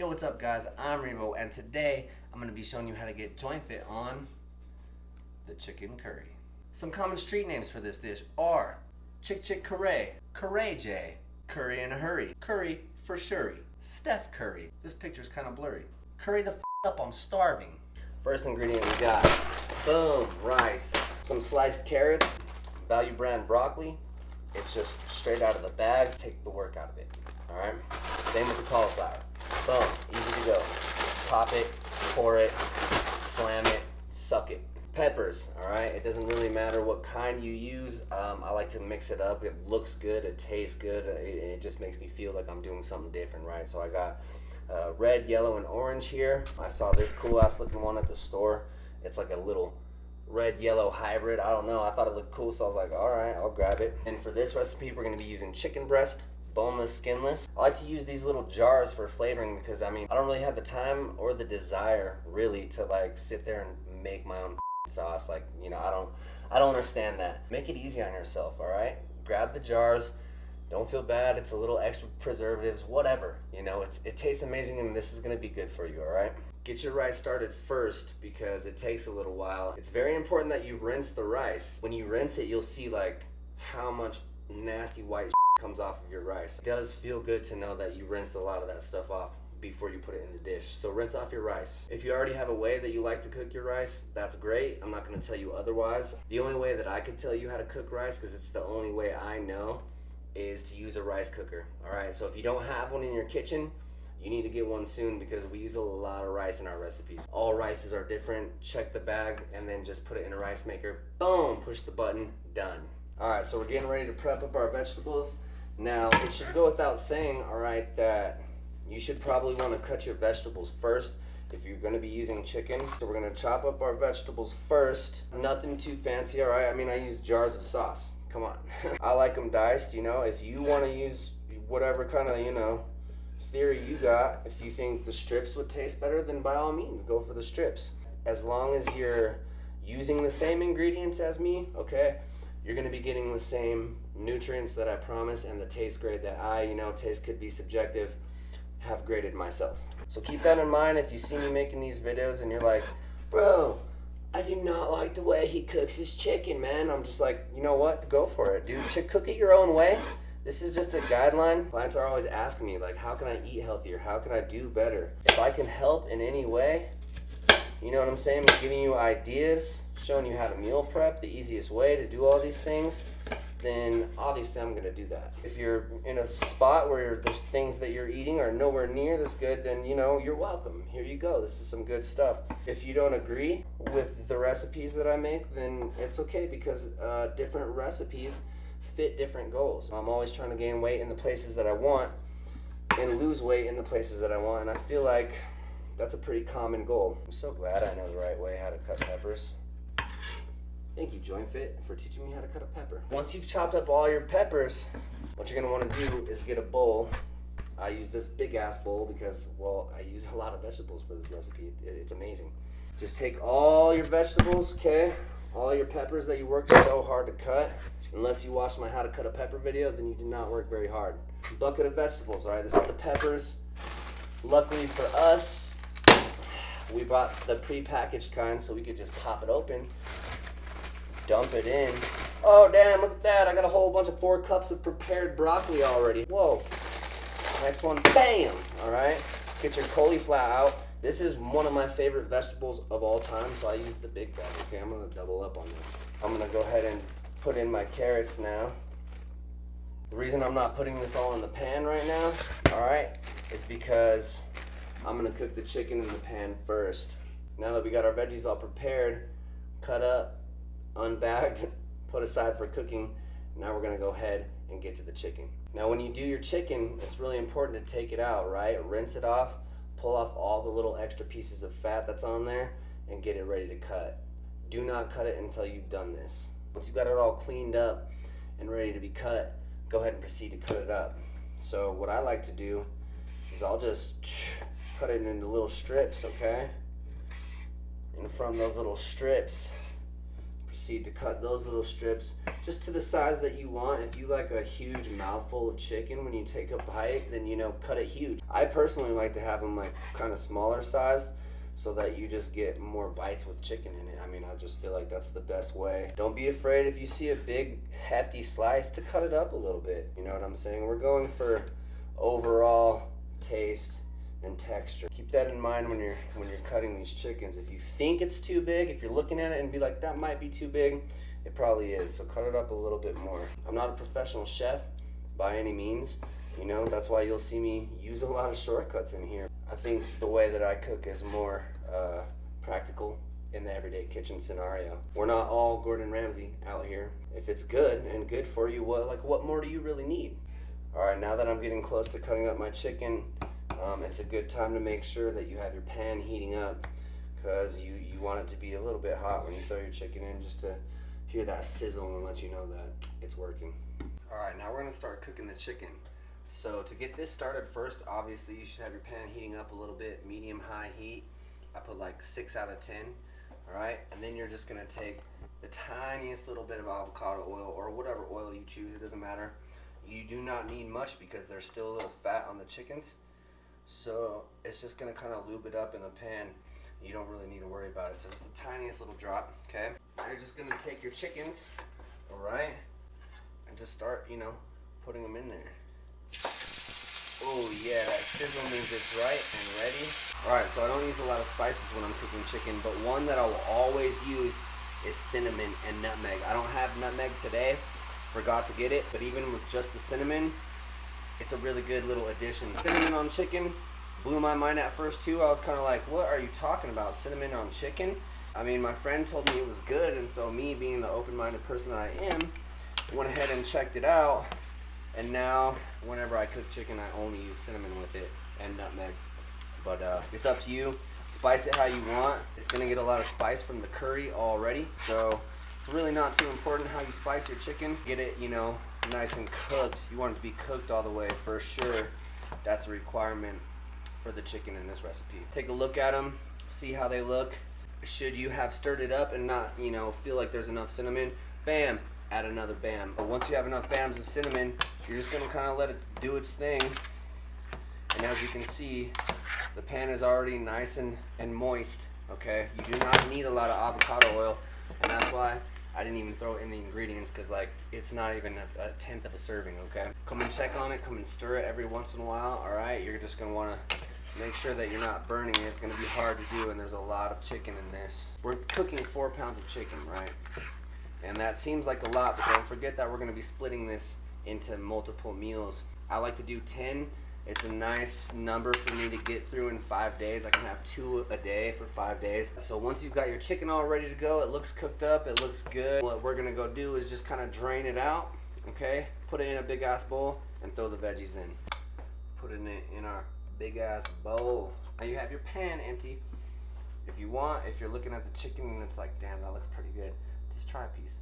Yo, what's up guys? I'm Revo, and today I'm going to be showing you how to get Jointfit on the chicken curry. Some common street names for this dish are Chick Chick Curry, Curry J, Curry in a Hurry, Curry for Shuri, Steph Curry. This picture's kind of blurry. Curry the up, I'm starving. First ingredient we got, boom, rice, some sliced carrots, value brand broccoli. It's just straight out of the bag. Take the work out of it, all right? Same with the cauliflower. Boom, easy to go. Pop it, pour it, slam it, suck it. Peppers, all right? It doesn't really matter what kind you use. I like to mix it up. It looks good, it tastes good. It just makes me feel like I'm doing something different, right? So I got red, yellow, and orange here. I saw this cool ass looking one at the store. It's like a little red yellow hybrid. I don't know, I thought it looked cool, so I was like, all right, I'll grab it. And for this recipe, we're gonna be using chicken breast, boneless, skinless. I like to use these little jars for flavoring because I don't really have the time or the desire really to like sit there and make my own sauce. Like, you know, I don't understand that. Make it easy on yourself, all right? Grab the jars. Don't feel bad. It's a little extra preservatives, whatever. You know, it tastes amazing, and this is gonna be good for you, all right? Get your rice started first because it takes a little while. It's very important that you rinse the rice. When you rinse it, you'll see like how much nasty white comes off of your rice. It does feel good to know that you rinsed a lot of that stuff off before you put it in the dish. So rinse off your rice. If you already have a way that you like to cook your rice, that's great. I'm not gonna tell you otherwise. The only way that I could tell you how to cook rice, because it's the only way I know, is to use a rice cooker, all right? So if you don't have one in your kitchen, you need to get one soon because we use a lot of rice in our recipes. All rices are different. Check the bag and then just put it in a rice maker. Boom, push the button, done. All right, so we're getting ready to prep up our vegetables. Now, it should go without saying, all right, that you should probably want to cut your vegetables first if you're going to be using chicken. So we're going to chop up our vegetables first. Nothing too fancy, all right? I use jars of sauce. Come on. I like them diced, you know. If you want to use whatever kind of, you know, theory you got, if you think the strips would taste better, then by all means, go for the strips. As long as you're using the same ingredients as me, okay, you're going to be getting the same nutrients that I promise and the taste grade that I, you know, taste could be subjective, have graded myself. So keep that in mind if you see me making these videos and you're like, bro, I do not like the way he cooks his chicken, man. I'm just like, you know what? Go for it, dude. Cook it your own way. This is just a guideline. Clients are always asking me, like, how can I eat healthier? How can I do better? If I can help in any way, you know what I'm saying? I'm giving you ideas, showing you how to meal prep, the easiest way to do all these things, then obviously I'm gonna do that. If you're in a spot where there's things that you're eating are nowhere near this good, then you know, you're welcome. Here you go, this is some good stuff. If you don't agree with the recipes that I make, then it's okay because different recipes fit different goals. I'm always trying to gain weight in the places that I want and lose weight in the places that I want, and I feel like that's a pretty common goal. I'm so glad I know the right way how to cut peppers. Thank you, Jointfit, for teaching me how to cut a pepper. Once you've chopped up all your peppers, what you're gonna wanna do is get a bowl. I use this big ass bowl because, well, I use a lot of vegetables for this recipe. It's amazing. Just take all your vegetables, okay? All your peppers that you worked so hard to cut. Unless you watched my how to cut a pepper video, then you did not work very hard. Bucket of vegetables, all right? This is the peppers. Luckily for us, we bought the pre-packaged kind so we could just pop it open, dump it in. Oh damn, look at that. I got a whole bunch of 4 cups of prepared broccoli already. Whoa. Next one, bam, all right? Get your cauliflower out. This is one of my favorite vegetables of all time, so I use the big bag, okay? I'm gonna double up on this. I'm gonna go ahead and put in my carrots now. The reason I'm not putting this all in the pan right now, all right, is because I'm gonna cook the chicken in the pan first. Now that we got our veggies all prepared, cut up, unbagged, put aside for cooking, now we're gonna go ahead and get to the chicken. Now when you do your chicken, it's really important to take it out, right? Rinse it off, pull off all the little extra pieces of fat that's on there, and get it ready to cut. Do not cut it until you've done this. Once you've got it all cleaned up and ready to be cut, go ahead and proceed to cut it up. So what I like to do is I'll just cut it into little strips, okay? And from those little strips, proceed to cut those little strips just to the size that you want. If you like a huge mouthful of chicken when you take a bite, then, you know, cut it huge. I personally like to have them like kind of smaller sized so that you just get more bites with chicken in it. I mean, I just feel like that's the best way. Don't be afraid if you see a big hefty slice to cut it up a little bit. You know what I'm saying? We're going for overall taste and texture. Keep that in mind when you're cutting these chickens. If you think it's too big, if you're looking at it and be like, that might be too big, it probably is. So cut it up a little bit more. I'm not a professional chef by any means. You know, that's why you'll see me use a lot of shortcuts in here. I think the way that I cook is more practical in the everyday kitchen scenario. We're not all Gordon Ramsay out here. If it's good and good for you, what more do you really need? All right, now that I'm getting close to cutting up my chicken, it's a good time to make sure that you have your pan heating up, because you want it to be a little bit hot when you throw your chicken in, just to hear that sizzle and let you know that it's working. All right, now we're gonna start cooking the chicken. So to get this started first, obviously you should have your pan heating up a little bit, medium-high heat. I put like 6 out of 10, all right? And then you're just gonna take the tiniest little bit of avocado oil, or whatever oil you choose, it doesn't matter. You do not need much because there's still a little fat on the chickens. So it's just gonna kind of lube it up in the pan. You don't really need to worry about it. So just the tiniest little drop, okay? Now you're just gonna take your chickens, all right? And just start, you know, putting them in there. Oh yeah, that sizzle means it's right and ready. All right, so I don't use a lot of spices when I'm cooking chicken, but one that I will always use is cinnamon and nutmeg. I don't have nutmeg today, forgot to get it, but even with just the cinnamon, it's a really good little addition. Cinnamon on chicken blew my mind at first too. I was kind of like, what are you talking about, cinnamon on chicken? I mean, my friend told me it was good, and so me being the open-minded person that I am, went ahead and checked it out. And now, whenever I cook chicken, I only use cinnamon with it and nutmeg. But it's up to you. Spice it how you want. It's gonna get a lot of spice from the curry already. So it's really not too important how you spice your chicken. Get it, you know, nice and cooked. You want it to be cooked all the way for sure. That's a requirement for the chicken in this recipe. Take a look at them, see how they look. Should you have stirred it up and not, you know, feel like there's enough cinnamon, bam, add another bam. But once you have enough bams of cinnamon, you're just gonna kind of let it do its thing. And as you can see, the pan is already nice and moist, okay? You do not need a lot of avocado oil, and that's why I didn't even throw it in the ingredients, because like it's not even a tenth of a serving, okay? Come and check on it, come and stir it every once in a while, all right? You're just gonna wanna make sure that you're not burning it. It's gonna be hard to do, and there's a lot of chicken in this. We're cooking 4 pounds of chicken, right? And that seems like a lot, but don't forget that we're gonna be splitting this into multiple meals. I like to do 10. It's a nice number for me to get through in 5 days. I can have 2 a day for 5 days. So once you've got your chicken all ready to go, it looks cooked up, it looks good. What we're gonna go do is just kind of drain it out, okay? Put it in a big ass bowl and throw the veggies in. Put it in our big ass bowl. Now you have your pan empty. If you want, if you're looking at the chicken and it's like, damn, that looks pretty good, just try a piece.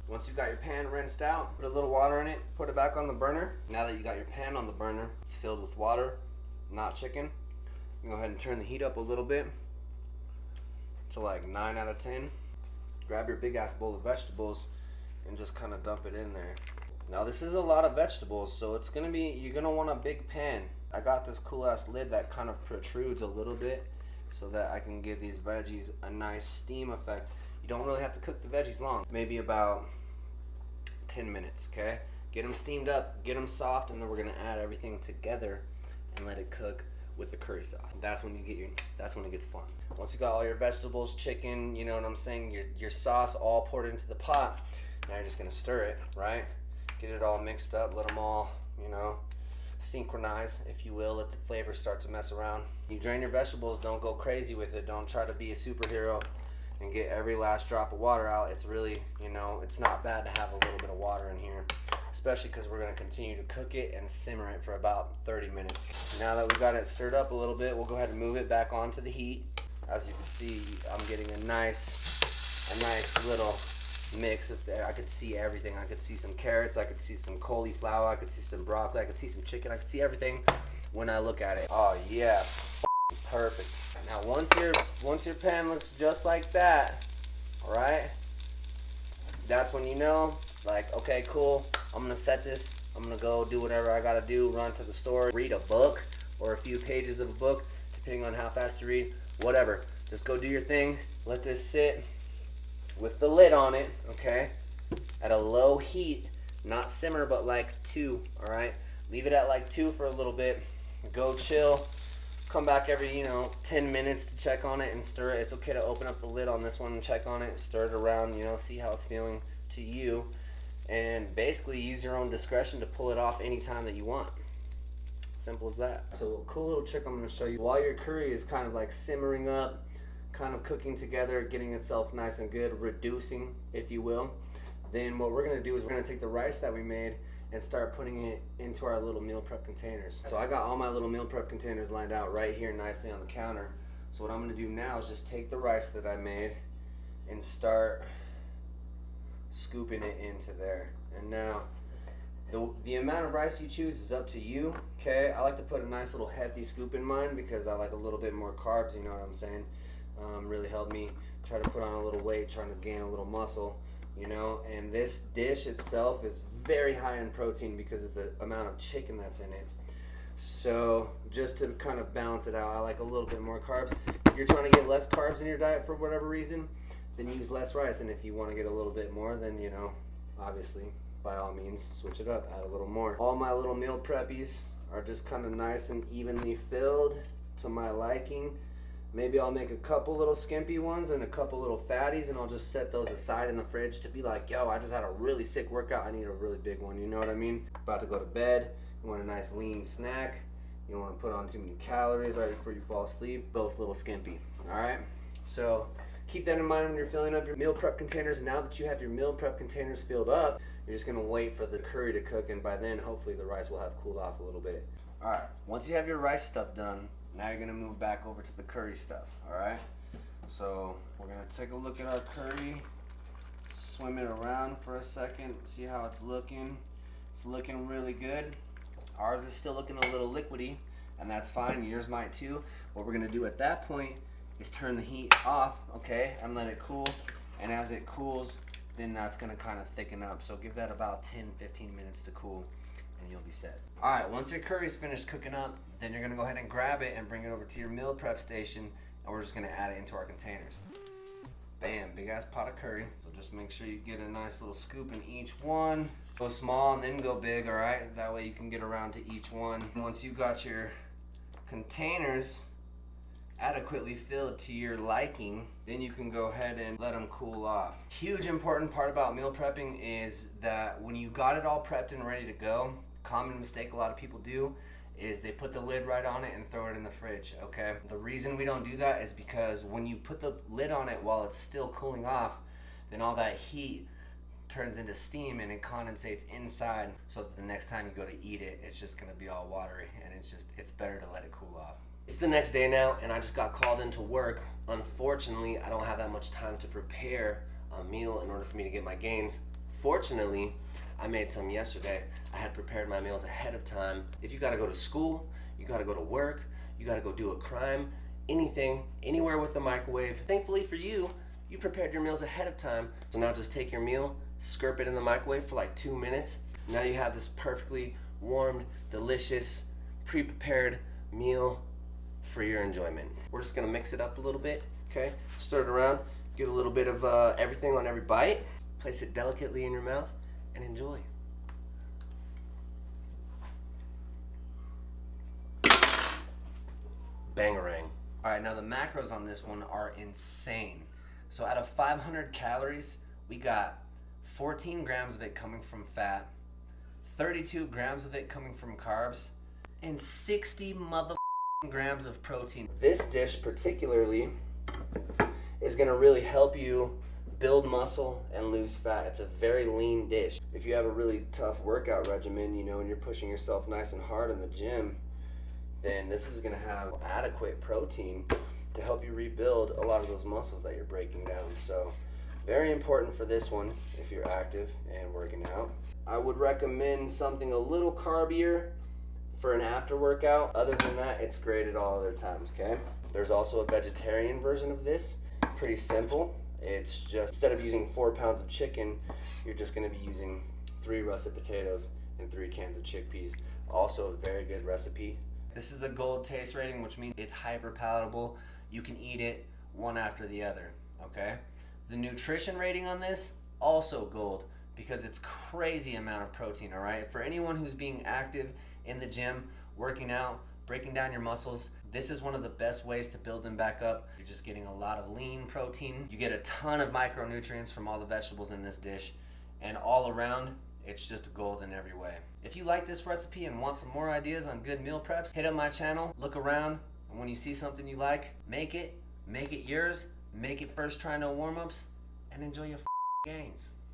Once you got your pan rinsed out, put a little water in it, put it back on the burner. Now that you got your pan on the burner, it's filled with water, not chicken. You go ahead and turn the heat up a little bit to like 9 out of 10. Grab your big ass bowl of vegetables and just kind of dump it in there. Now this is a lot of vegetables, so it's gonna be, you're gonna want a big pan. I got this cool ass lid that kind of protrudes a little bit so that I can give these veggies a nice steam effect. You don't really have to cook the veggies long, maybe about 10 minutes, okay? Get them steamed up, get them soft, and then we're gonna add everything together and let it cook with the curry sauce. That's when that's when it gets fun. Once you got all your vegetables, chicken, you know what I'm saying, your sauce all poured into the pot, now you're just gonna stir it, right? Get it all mixed up, let them all, you know, synchronize, if you will, let the flavors start to mess around. You drain your vegetables, don't go crazy with it, don't try to be a superhero and get every last drop of water out. It's really, you know, it's not bad to have a little bit of water in here, especially because we're going to continue to cook it and simmer it for about 30 minutes. Now that we got it stirred up a little bit, we'll go ahead and move it back onto the heat. As you can see, I'm getting a nice little mix of there. I could see everything. I could see some carrots, I could see some cauliflower, I could see some broccoli, I could see some chicken, I could see everything when I look at it. Oh yeah, Perfect. Now once your pan looks just like that, all right, that's when you know, like, okay, cool, I'm gonna set this, I'm gonna go do whatever I gotta do, run to the store, read a book or a few pages of a book, depending on how fast you read, whatever. Just go do your thing, let this sit with the lid on it, okay, at a low heat, not simmer, but like 2, all right? Leave it at like 2 for a little bit, go chill, come back every, 10 minutes to check on it and stir it. It's okay to open up the lid on this one and check on it, stir it around, see how it's feeling to you, and basically use your own discretion to pull it off anytime that you want. Simple as that. So a cool little trick I'm gonna show you, while your curry is kind of like simmering up, kind of cooking together, getting itself nice and good, reducing, if you will, then what we're gonna do is we're gonna take the rice that we made and start putting it into our little meal prep containers. So I got all my little meal prep containers lined out right here nicely on the counter. So what I'm gonna do now is just take the rice that I made and start scooping it into there. And now, the amount of rice you choose is up to you, okay? I like to put a nice little hefty scoop in mine because I like a little bit more carbs, you know what I'm saying? Really helped me try to put on a little weight, trying to gain a little muscle, and this dish itself is very high in protein because of the amount of chicken that's in it. So just to kind of balance it out, I like a little bit more carbs. If you're trying to get less carbs in your diet for whatever reason, then use less rice. And if you want to get a little bit more, then obviously by all means switch it up, add a little more. All my little meal preppies are just kind of nice and evenly filled to my liking. Maybe I'll make a couple little skimpy ones and a couple little fatties, and I'll just set those aside in the fridge to be like, yo, I just had a really sick workout, I need a really big one, you know what I mean? About to go to bed, you want a nice lean snack, you don't want to put on too many calories right before you fall asleep, both little skimpy, all right? So keep that in mind when you're filling up your meal prep containers. Now that you have your meal prep containers filled up, you're just gonna wait for the curry to cook, and by then, hopefully the rice will have cooled off a little bit. All right, once you have your rice stuff done, now you're gonna move back over to the curry stuff, all right? So we're gonna take a look at our curry, swim it around for a second, see how it's looking. It's looking really good. Ours is still looking a little liquidy, and that's fine, yours might too. What we're gonna do at that point is turn the heat off, okay, and let it cool. And as it cools, then that's gonna kind of thicken up. So give that about 10-15 minutes to cool, and you'll be set. All right, once your curry's finished cooking up, then you're gonna go ahead and grab it and bring it over to your meal prep station, and we're just gonna add it into our containers. Bam, big ass pot of curry. So just make sure you get a nice little scoop in each one. Go small and then go big, all right? That way you can get around to each one. Once you got your containers adequately filled to your liking, then you can go ahead and let them cool off. Huge important part about meal prepping is that when you got it all prepped and ready to go, common mistake a lot of people do is they put the lid right on it and throw it in the fridge, okay? The reason we don't do that is because when you put the lid on it while it's still cooling off, then all that heat turns into steam and it condensates inside, so that the next time you go to eat it, it's just gonna be all watery, and it's better to let it cool off. It's the next day now, and I just got called into work. Unfortunately, I don't have that much time to prepare a meal in order for me to get my gains. Fortunately, I made some yesterday. I had prepared my meals ahead of time. If you gotta go to school, you gotta go to work, you gotta go do a crime, anything, anywhere with the microwave, thankfully for you, you prepared your meals ahead of time. So now just take your meal, scurp it in the microwave for like 2 minutes. Now you have this perfectly warmed, delicious, pre-prepared meal for your enjoyment. We're just gonna mix it up a little bit, okay? Stir it around, get a little bit of everything on every bite, place it delicately in your mouth, and enjoy. Bangarang. All right, now the macros on this one are insane. So out of 500 calories, we got 14 grams of it coming from fat, 32 grams of it coming from carbs, and 60 grams of protein. This dish particularly is gonna really help you build muscle and lose fat. It's a very lean dish. If you have a really tough workout regimen, and you're pushing yourself nice and hard in the gym, then this is gonna have adequate protein to help you rebuild a lot of those muscles that you're breaking down. So very important for this one if you're active and working out. I would recommend something a little carbier for an after workout. Other than that, it's great at all other times, okay? There's also a vegetarian version of this. Pretty simple. It's just, instead of using 4 pounds of chicken, you're just gonna be using 3 russet potatoes and 3 cans of chickpeas. Also a very good recipe. This is a gold taste rating, which means it's hyper palatable. You can eat it one after the other, okay? The nutrition rating on this, also gold, because it's crazy amount of protein, all right? For anyone who's being active in the gym, working out, breaking down your muscles, this is one of the best ways to build them back up. You're just getting a lot of lean protein. You get a ton of micronutrients from all the vegetables in this dish, and all around, it's just gold in every way. If you like this recipe and want some more ideas on good meal preps, hit up my channel, look around, and when you see something you like, make it yours, make it first Try No Warmups, and enjoy your gains.